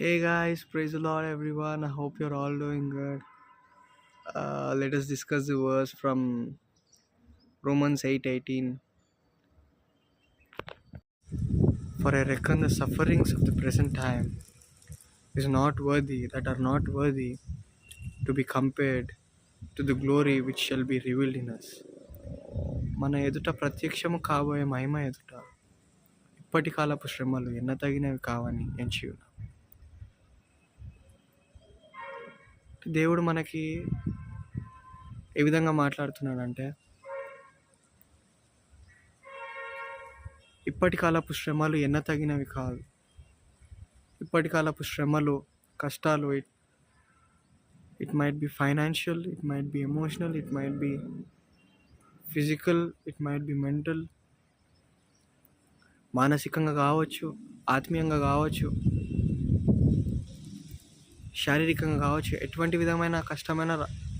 Hey guys, praise the Lord everyone. I hope you're all doing good. Let us discuss the verse from Romans 8:18. For I reckon the sufferings of the present time are not worthy to be compared to the glory which shall be revealed in us. మన ఎదుట ప్రత్యక్షము కాబోయే మహిమ ఎదుట ఇప్పటి కాలపు శ్రమలు ఎన్నతగినవి కావని ఎంచి ఉన్నాం. దేవుడు మనకి ఏ విధంగా మాట్లాడుతున్నాడంటే, ఇప్పటి కాలపు శ్రమలు ఎన్నతగినవి కాదు. ఇప్పటి కాలపు శ్రమలు, కష్టాలు, it might be financial, it might be emotional, it might be physical, it might be mental, మానసికంగా కావచ్చు, ఆత్మీయంగా కావచ్చు, శారీరకంగా కావచ్చు, ఎటువంటి విధమైన కష్టమైన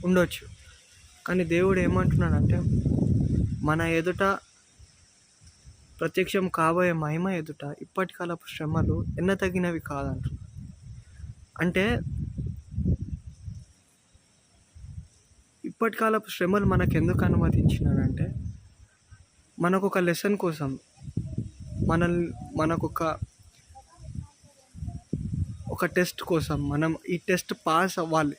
ఉండొచ్చు. కానీ దేవుడు ఏమంటున్నాడంటే, మన ఎదుట ప్రత్యక్షం కాబోయే మహిమ ఎదుట ఇప్పటి కాలపు శ్రమలు ఎన్నతగినవి కాదంటున్నాడు. అంటే ఇప్పటి కాలపు శ్రమలు మనకెందుకు అనుమతించినాడంటే, మనకు ఒక లెసన్ కోసం, మనకొక టెస్ట్ కోసం, మనం ఈ టెస్ట్ పాస్ అవ్వాలి.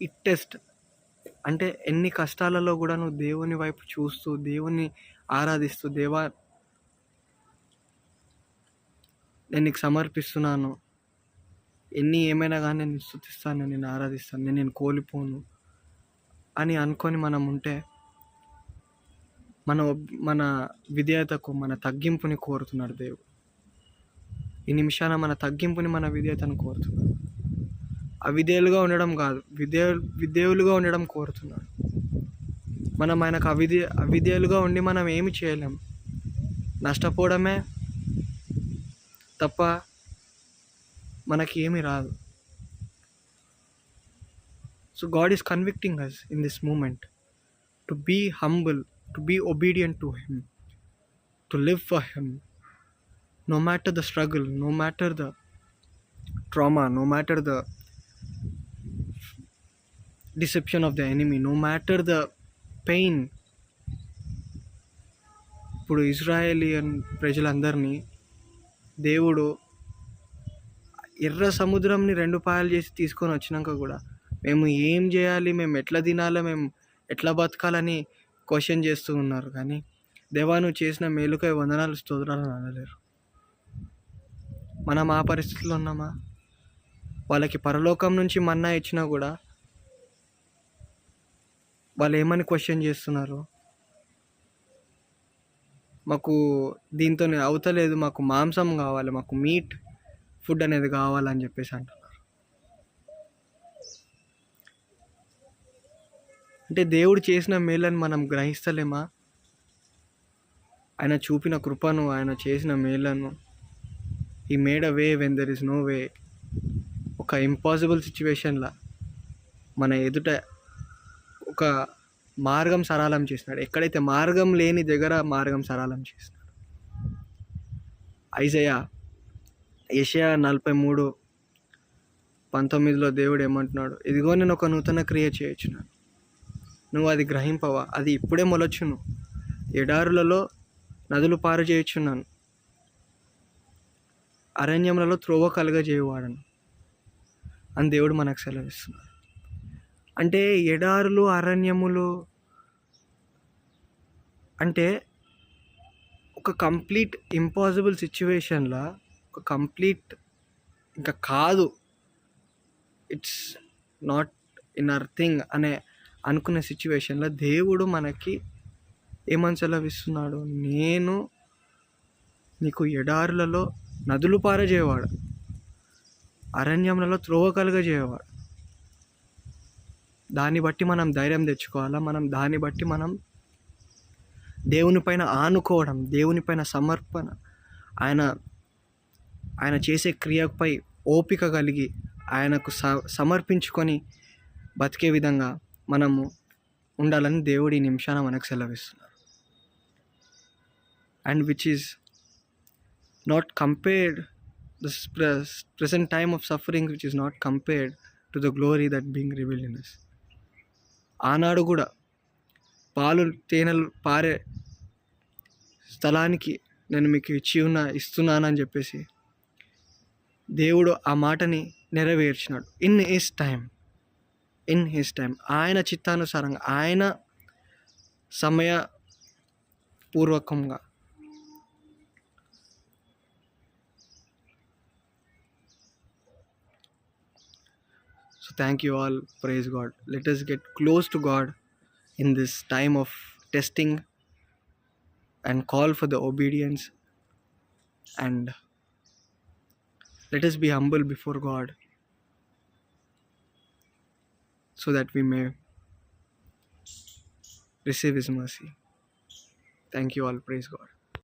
ఈ టెస్ట్ అంటే ఎన్ని కష్టాలలో కూడా నువ్వు దేవుని వైపు చూస్తూ, దేవుని ఆరాధిస్తూ, దేవా నేను నీకు సమర్పిస్తున్నాను, ఏమైనా కానీ నేను స్తుతిస్తాను, నేను ఆరాధిస్తాను, నేను కోల్పోను అని అనుకొని మనం ఉంటే, మన విధేయతకు, మన తగ్గింపుని కోరుతున్నాడు దేవుడు. ఈ నిమిషాన మన తగ్గింపుని, మన విధేయతను కోరుతున్నాడు. అవిధేయులుగా ఉండడం కాదు, విధేయులుగా ఉండడం కోరుతున్నాడు. మనం ఆయనకు అవిధేయులుగా ఉండి మనం ఏమి చేయలేం, నష్టపోవడమే తప్ప మనకి ఏమి రాదు. So God is convicting us in this moment to be humble, to be obedient to him, to live for him, no matter the struggle, no matter the trauma, no matter the deception of the enemy, no matter the pain. ఇప్పుడు ఇజ్రాయేలియన్ ప్రజలందరినీ దేవుడు ఎర్ర సముద్రంని 2 పాయలు చేసి తీసుకొని వచ్చినాక కూడా మేము ఏం చేయాలి, మేము ఎట్లా తినాలి, మేము ఎట్లా బతకాలని క్వశ్చన్ చేస్తూ ఉన్నారు. కానీ దేవా నువ్వు చేసిన మేలుకై వందనాలు స్తోత్రాలు అనలేరు. మనం ఆ పరిస్థితిలో ఉన్నామా? వాళ్ళకి పరలోకం నుంచి మన్నా ఇచ్చినా కూడా వాళ్ళు ఏమని క్వశ్చన్ చేస్తున్నారు? మాకు దీంతో అవుతలేదు, మాకు మాంసం కావాలి, మాకు మీట్ ఫుడ్ అనేది కావాలని చెప్పేసి అంటున్నారు. అంటే దేవుడు చేసిన మేలని మనం గ్రహిస్తలేమా? ఆయన చూపిన కృపను, ఆయన చేసిన మేలను, ఈ made a way when there is no way. ఒక ఇంపాసిబుల్ సిచ్యువేషన్లో మన ఎదుట ఒక మార్గం సరళం చేసినాడు. ఎక్కడైతే మార్గం లేని దగ్గర మార్గం సరళం చేసినాడు. యెషయా 43:19 దేవుడు ఏమంటున్నాడు? ఇదిగో నేను ఒక నూతన క్రియ చేయొచ్చున్నాను, నువ్వు అది గ్రహింపవా? అది ఇప్పుడే మొలచును, ఎడారులలో నదులు పారు చేయొచ్చున్నాను, అరణ్యములలో త్రోవ కలుగజేయవాడను అని దేవుడు మనకు సెలవిస్తున్నాడు. అంటే ఎడారులు, అరణ్యములు అంటే ఒక కంప్లీట్ ఇంపాసిబుల్ సిచ్యువేషన్లో, ఒక కంప్లీట్ ఇంకా కాదు, it's not in our thing అనే అనుకునే సిచ్యువేషన్లో దేవుడు మనకి ఏమని సెలవిస్తున్నాడు? నేను నీకు ఎడారులలో నదులు పారజేయవాడు, అరణ్యములలో త్రోవ కలుగజేయవాడు. దాన్ని బట్టి మనం ధైర్యం తెచ్చుకోవాలా. దాన్ని బట్టి మనం దేవునిపైన ఆనుకోవడం, దేవునిపైన సమర్పణ, ఆయన చేసే క్రియపై ఓపిక కలిగి ఆయనకు సమర్పించుకొని బతికే విధంగా మనము ఉండాలని దేవుడి నిమిషాన మనకు సెలవిస్తున్నారు. and which is not compared, this present time of suffering which is not compared to the glory that being revealed in us. ఆనాడు కూడా పాలు తేనెలు పారే స్థలానికి నేను మీకు ఇస్తున్నానని చెప్పేసి దేవుడు ఆ మాటని నెరవేర్చినాడు. ఇన్ హిస్ టైం, ఆయన చిత్తానుసారంగా, ఆయన సమయపూర్వకంగా. So thank you all. Praise God. Let us get close to God in this time of testing and call for the obedience, and let us be humble before God so that we may receive His mercy. Thank you all. Praise God.